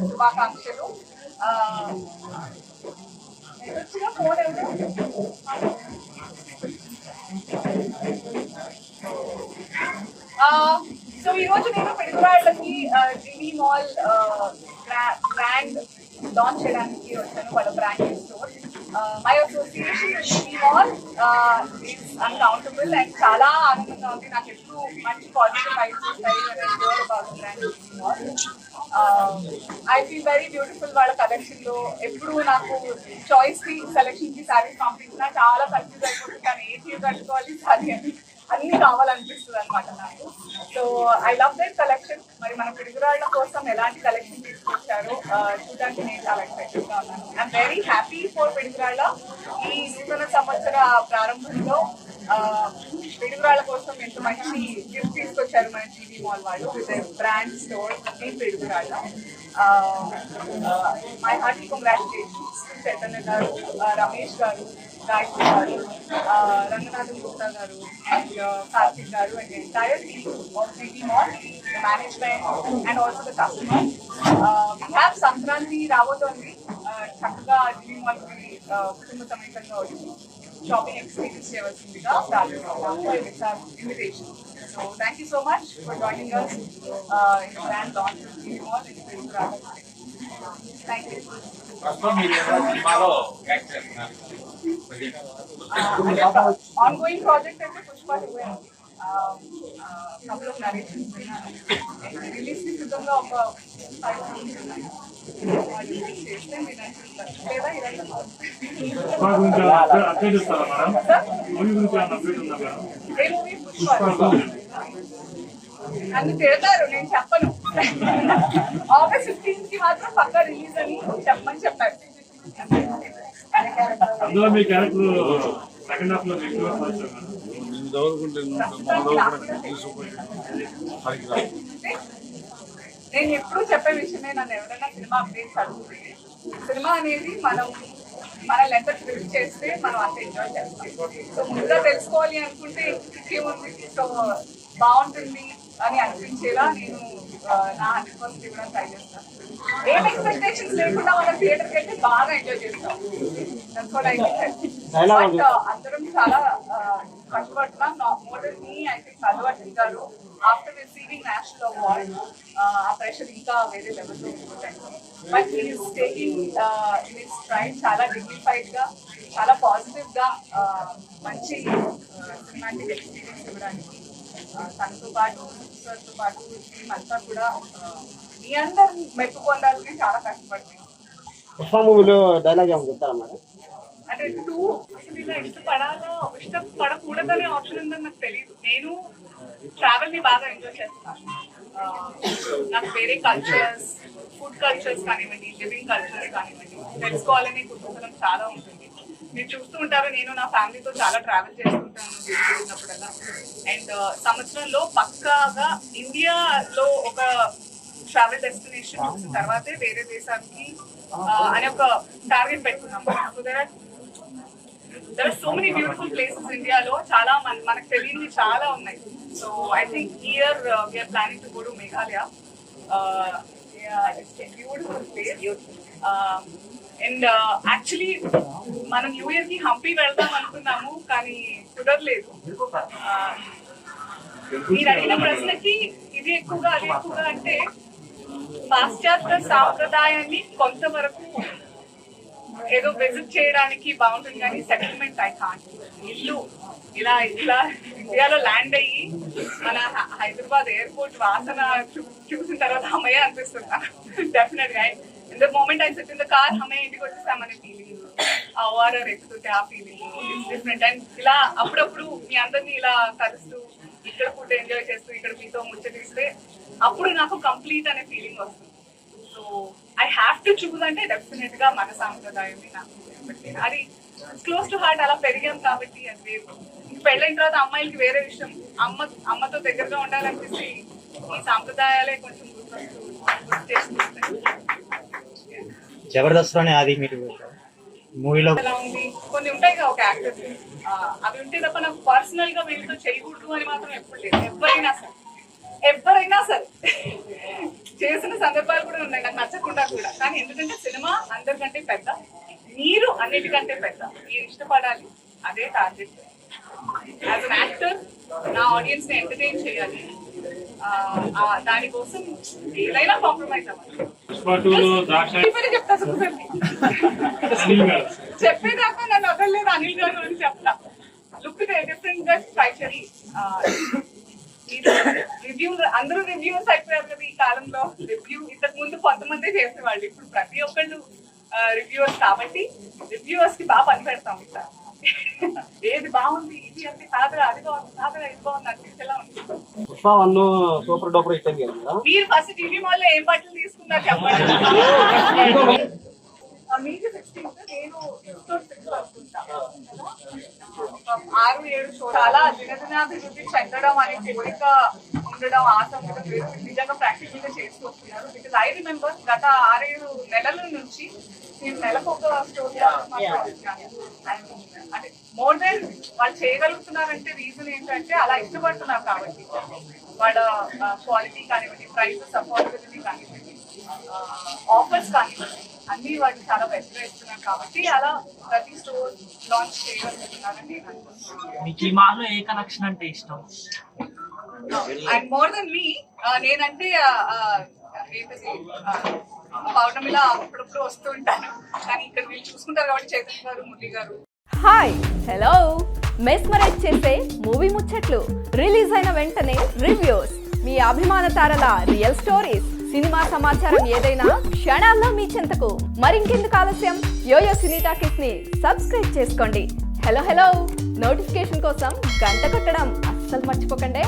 శుభాకాంక్షలు. Phone so ఈ రోజు నేను పిడుగురాళ్ళకి జీవీ మాల్ బ్రాండ్ లాంచ్ చేయడానికి వచ్చాను. వాళ్ళ brand store. My association with GV mall is uncountable and చాలా ఆనందంగా ఉంది. నాకు ఎప్పుడు మంచి పాజిటివ్ వైబ్స్ వస్తాయి about brand GV mall. I feel very beautiful. వాళ్ళ కలెక్షన్ లో ఎప్పుడు నాకు చాయిస్ కి సెలెక్షన్ కి శారీస్ పంపించినా చాలా కన్ఫ్యూజ్ అయిపోతుంది. కానీ ఏ చీర కట్టుకోవాలి సారీ అని అన్ని కావాలనిపిస్తుంది అనమాట నాకు. So I love that collection. మరి మన పిడుగురాళ్ళ కోసం ఎలాంటి కలెక్షన్ తీసుకొచ్చారో చూడడానికి నేను చాలా ఎక్సైటెడ్ గా ఉన్నాను. I'm very happy for Piduguralla. ఈ నూతన సంవత్సర ప్రారంభంలో పిడుగురాళ్ళ కోసం ఎంత మంచి గిఫ్ట్ తీసుకొచ్చారు మన జీవీ మాల్ వాళ్ళు with brand store in Piduguralla. My hearty congratulations Chaitanya గారు, రమేష్ గారు, గాయత్రి గారు, రంగనాథన్ గుప్తా గారు, and Karthik garu, and the entire team of GV Mall, the management and also the customers. We have Sankranti Ravotondi, చక్కగా GV Mall కి కుటుంబ సమేతంగా వచ్చి షాపింగ్ ఎక్స్పీరియన్స్ చేయవలసిందిగా invitation. So thank you so much for joining us in the grand launch of GV Mall in Pirupura. Thank you. Ongoing project అయితే Pushpa 2 couple of narrations release కి సిద్ధంగా ఒక 5 films ఉన్నాయి. చేస్తే మీరు లేదా ఏ మూవీ పుష్ప నన్ను తిడతారు, నేను చెప్పను. August 15th కి మాత్రం పక్కా రిలీజ్ అని చెప్పమని చెప్పారు. అందులో మీ క్యారెక్టర్ సెకండ్ హాఫ్ లో నేను ఎప్పుడు చెప్పే విషయమే. నన్ను ఎవరైనా సినిమా అప్డేట్స్ అడుగుతుంది. సినిమా అనేది మనల్ని ఎంత ట్రిప్ చేస్తే మనం అంత ఎంజాయ్ చేస్తాం. సో ముందుగా తెలుసుకోవాలి అనుకుంటే ఇంకేముంది. సో బాగుంటుంది అని అనిపించేలా నేను నా 100% ఇవ్వడం ట్రై చేస్తాను. ఏం ఎక్స్పెక్టేషన్స్ లేకుండా మనం థియేటర్కి అయితే బాగా ఎంజాయ్ చేస్తాం. అందరం చాలా కష్టపడుతున్నాం. More then me I think Allu Arjun గారు ఆఫ్టర్ రిసీవింగ్ నేషనల్ అవార్డ్ ఆ ప్రెషర్ ఇంకా వేరే లెవెల్లో ఉంటుంది. But he's taking in his stride. చాలా డిగ్నిఫైడ్ గా, చాలా పాజిటివ్ గా మంచి సినిమాటిక్ ఎక్స్పీరియన్స్ ఇవ్వడానికి తనతో పాటు సార్తో పాటు టీమ్ అంతా కూడా మీ అందరు మెప్పు పొందాలని చాలా కష్టపడుతుంది. పుష్ప మూవీలో డైలాగ్ ఏమో చెప్తారా మేడం? అంటే 2 అసలు ఇలా ఇష్టపడకూడదనే ఆప్షన్ ఉందని నాకు తెలియదు. నేను ట్రావెల్ ని బాగా ఎంజాయ్ చేస్తాను. నాకు వేరే కల్చర్స్, ఫుడ్ కల్చర్స్ కానివ్వండి, లివింగ్ కల్చర్స్ కానివ్వండి తెలుసుకోవాలనే కుతూహలం చాలా ఉంటుంది. మీరు చూస్తూ ఉంటారు, నేను నా ఫ్యామిలీతో చాలా ట్రావెల్ చేస్తుంటాను ఉన్నప్పుడల్లా. అండ్ సంవత్సరంలో పక్కాగా ఇండియాలో ఒక ట్రావెల్ డెస్టినేషన్ తర్వాతే వేరే దేశానికి అనే ఒక టార్గెట్ పెట్టుకున్నాం. So there are so many beautiful places ఇండియాలో. చాలా మనకు తెలియనివి చాలా ఉన్నాయి. So I think here we are planning to go to Meghalaya. It's a beautiful place. And actually మనం న్యూ ఇయర్ కి హంపి వెళ్దాం అనుకున్నాము, కానీ కుదరలేదు. మీరు అడిగిన ప్రశ్నకి ఇది ఎక్కువగా అది ఎక్కువగా అంటే పాశ్చాత్య సాంప్రదాయాన్ని కొంతవరకు ఏదో విజిట్ చేయడానికి బాగుంటుంది, కానీ సెటిల్మెంట్ ఐ కాంట్. ఇల్లు ఇలా ఇండియాలో ల్యాండ్ అయ్యి మన హైదరాబాద్ ఎయిర్పోర్ట్ వాసన చూసిన తర్వాత అమ్మయ్య అనిపిస్తుంది డెఫినెట్ గా. In the moment I sit in the car అమ్మయ్య ఇంటికి వచ్చేసామనే ఫీలింగ్, ఆ ఓఆర్ఆర్ ఎక్కుతుంటే ఆ ఫీలింగ్ ఇట్స్ డిఫరెంట్. అండ్ ఇలా అప్పుడప్పుడు మీ అందరినీ ఇలా కలుస్తూ ఇక్కడ ఫుడ్ ఎంజాయ్ చేస్తూ ఇక్కడ మీతో ముచ్చటిస్తే అప్పుడు నాకు కంప్లీట్ అనే ఫీలింగ్ వస్తుంది. So I have to choose అంటే డెఫినెట్ గా మన సాంప్రదాయం నాకు అది క్లోజ్ టు హార్ట్. అలా పెరిగాం కాబట్టి అది వేరు. పెళ్ళైన తర్వాత అమ్మాయిలకి వేరే విషయం. అమ్మతో దగ్గరగా ఉండాలనిపిస్తే ఈ సాంప్రదాయాలే కొంచెం గుర్తు చేస్తుంది. జబర్దస్త్ లోనే అది మీరు మూవీలో ఎలా ఉంది, కొన్ని ఉంటాయి కదా ఒక యాక్టర్, అవి ఉంటే తప్ప నాకు పర్సనల్ గా వీళ్ళతో చేయకూడదు అని మాత్రం ఎప్పుడు లేదు. ఎవరైనా సరే చేసిన సందర్భాలు కూడా ఉన్నాయి నాకు నచ్చకుండా కూడా. కానీ ఎందుకంటే సినిమా అందరికంటే పెద్ద, మీరు అన్నిటికంటే పెద్ద, మీరు ఇష్టపడాలి, అదే టార్గెట్. యాజ్ అన్ యాక్టర్ నా ఆడియన్స్ ని ఎంటర్టైన్ చేయాలి, దానికోసం ఏదైనా కాంప్రమైజ్ అవ్వాలి. పుష్ప 2లో ద్రాక్ష చెప్తా సుఖసండి అనిల్ గారు. చెప్పేదాకా నన్ను వదలలేదు అనిల్ గారు అని చెప్తా. లుక్ డిఫరెంట్ గా ట్రై చేసి రివ్యూ అందరూ రివ్యూస్ అయిపోయారు కదా ఈ కాలంలో. రివ్యూ ఇంతకు ముందు కొంతమంది చేసేవాళ్ళు, ఇప్పుడు ప్రతి ఒక్కళ్ళు రివ్యూవర్స్ కాబట్టి రివ్యూవర్స్ కి బాగా పని పెడతాం. ఇట్లా ఏది బాగుంది, ఇది అంటే కాదురా, అది బాగుంది, కాదురా, ఇది బాగుంది అనిపించేలా ఉంది. పుష్ప 1 సూపర్ డూపర్ హిట్ అయింది కదా. మీరు ఫస్ట్ టీవీ మాల్ లో ఏం బట్టలు తీసుకున్నారు చెప్పండి. మీకు 16th, నేను ఎపిసోడ్ 6 అనుకుంటా. 6-7 షో చాలా దినదినాభివృద్ధి చెందడం అనే కోరిక ఉండడం, ఆశ ఉండడం నిజంగా ప్రాక్టికల్ గా చేసుకొస్తున్నారు. బికాజ్ ఐ రిమెంబర్ గత 6-7 నెలల నుంచి నేను నెలకు ఒక స్టోరీ అంటే మోర్ దెన్ వాళ్ళు చేయగలుగుతున్నారంటే రీజన్ ఏంటంటే అలా ఇష్టపడుతున్నారు కాబట్టి. వాళ్ళ క్వాలిటీ కానివ్వండి, ప్రైసెస్ అఫోర్డబిలిటీ కానివ్వండి, ఆఫర్స్ కానివ్వండి, అన్ని వాళ్ళు చాలా బెస్ట్గా ఇస్తున్నారు కాబట్టి అలా ప్రతి స్టోర్ లాంచ్ చేయగలుగుతున్నారని నేను అనుకుంటున్నాను. మీకు ఈ మాల్లో ఏ కనెక్షన్ అంటే ఇష్టం? అండ్ మోర్ దెన్ మీ, నేనంటే పౌర్ణమిలా అప్పుడప్పుడు వస్తూ ఉంటాను, కానీ ఇక్కడ వీళ్ళు చూసుకుంటారు కాబట్టి చైతన్య గారు, మురళి గారు. హాయ్ హలో మెస్మరైజ్ చేసే మూవీ ముచ్చట్లు, రిలీజ్ అయిన వెంటనే రివ్యూస్, మీ అభిమాన తారల రియల్ స్టోరీస్, సినిమా సమాచారం ఏదైనా క్షణాల్లో మీ చెంతకు. మరింకెందుకు ఆలస్యం, యోయో సినీ టాకీస్ ని సబ్స్క్రైబ్ చేసుకోండి. హలో నోటిఫికేషన్ కోసం గంట కొట్టడం అస్సలు మర్చిపోకండి.